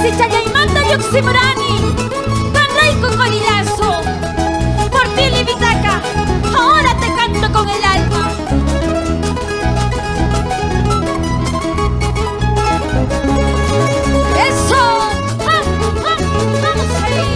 Wasichayaymanta lluqsimurani Panrayku corilazo. Por ti, Libitaca, ahora te canto con el alma. ¡Eso! ¡Ah, ah! ¡Vamos ahí!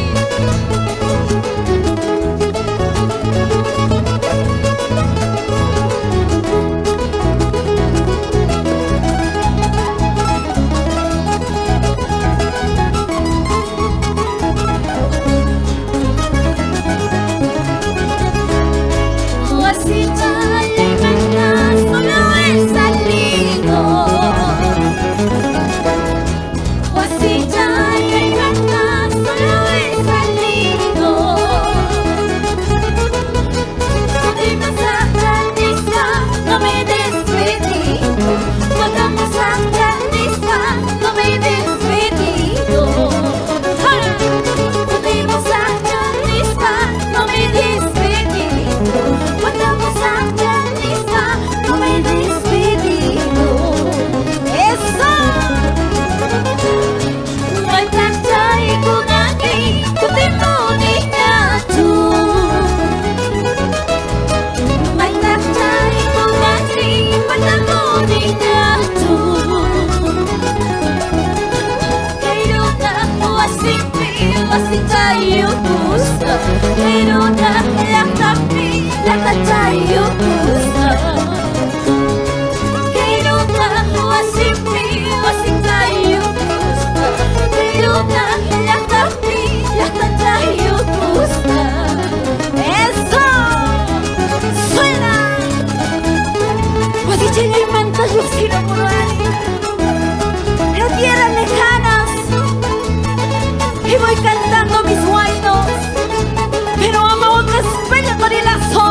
En tierras lejanas y voy cantando mis guainos, pero amo otra espera con el lazo.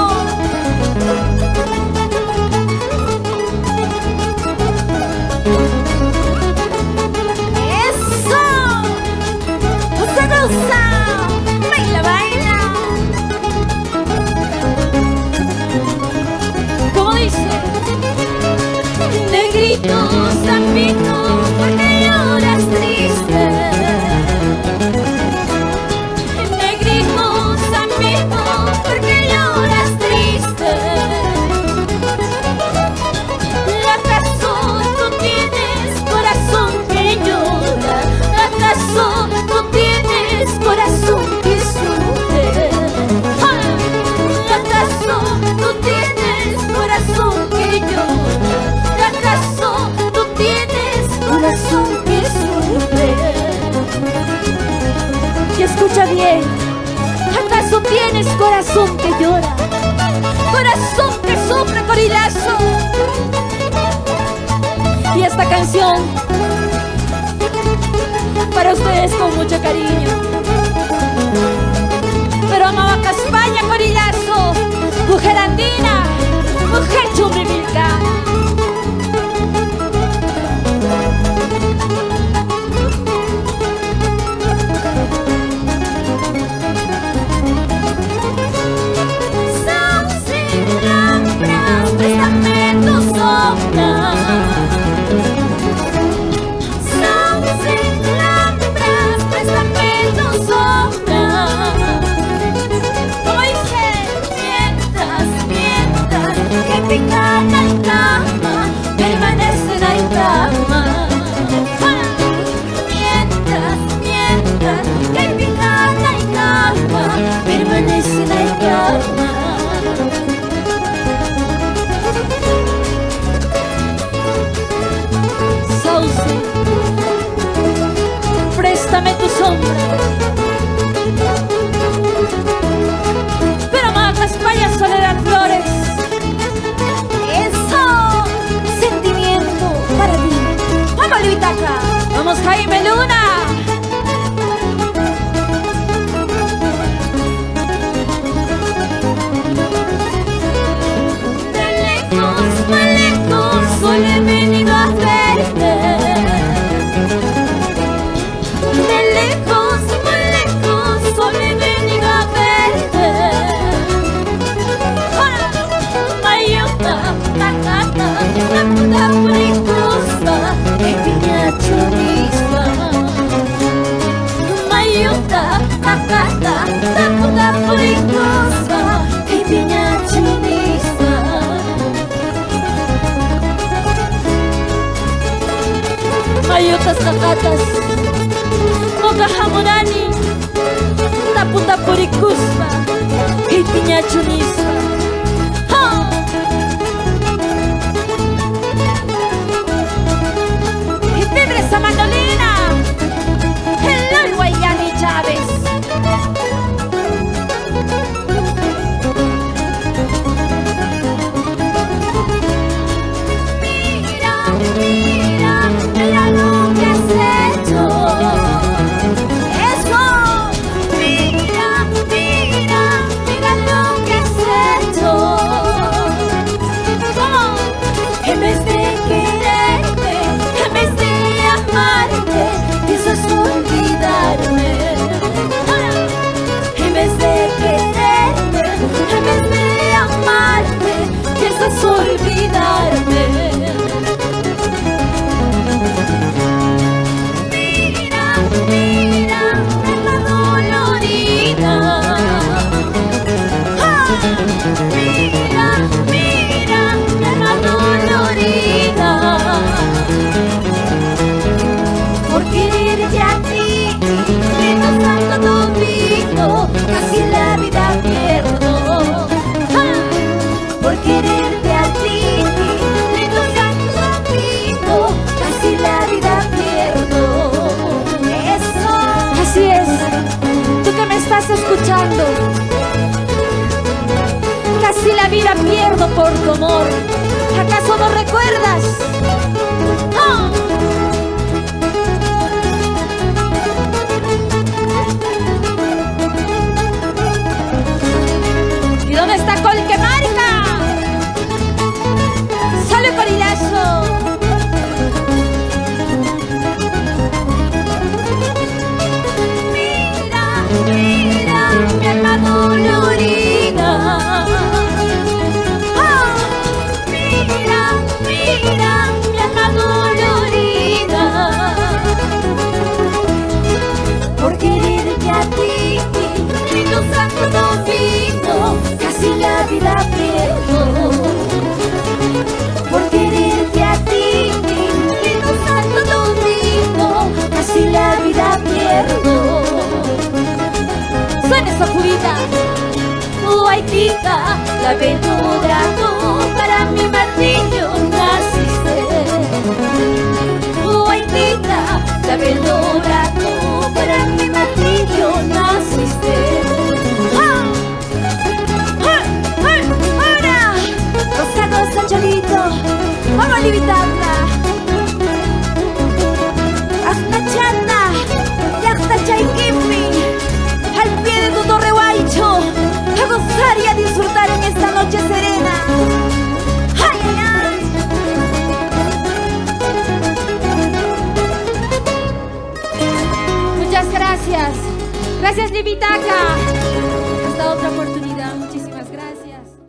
¡Eso! ¡Usa goza! ¡Baila, baila! ¿Cómo dice? Negrito, zambito, ¿por qué lloras triste? Negrito, zambito, ¿por qué lloras triste? ¿Acaso tú tienes corazón que llora? ¿Acaso tú tienes corazón que sufre? ¿Acaso tú tienes corazón que llora? ¿Acaso tú tienes corazón que sufre? Y escucha bien, ¿acaso tienes corazón que llora? Corazón que sufre, corilazo. Y esta canción para ustedes con mucho cariño. Pero Amavaca España, corilazo, mujer andina, mujer chumbivilca. Mientras que pican al campo. Casas Cacatas, Moca Jamorani, Taputa Puricuspa, y Piña Chunispa. Y Tibre Samandolina, el Guayani Chávez. Mira lo que has hecho. Eso. Mira lo que has hecho. ¿Cómo? En vez de quererme, en vez de amarte, piensas olvidarme. En vez de quererme, en vez de amarte, piensas olvidarme. Mira, la dolorida. Mira, la dolorida. Por quererte a ti, lindo santo domingo, casi la vida pierdo. Por quererte a ti, lindo santo domingo, casi la vida pierdo. Así es, tú que me estás escuchando, casi la vida pierdo por tu amor. ¿Acaso no recuerdas? ¡Oh! ¿Y dónde está Colquemarca? ¡Sale Corilazo! Mira, mi alma dolorida. Mira, mi alma dolorida. Por quererte a ti, lindo santo domingo, casi la vida pierdo. Por quererte a ti, lindo santo domingo, casi la vida pierdo. Suena esa jurita. Guaitita, la aventura, tú para mi martillo naciste. Guaitita, la aventura, tú para mi martillo naciste. ¡Ahora! Rosa, rosa, cholito, vamos a levitarla. Hasta chata, y hasta chaiquipi. Al pie de tu torre guaycho, a gozar y a disfrutar en esta noche serena. ¡Ay, ay, ay! Muchas gracias. Gracias, Livitaca. Hasta otra oportunidad.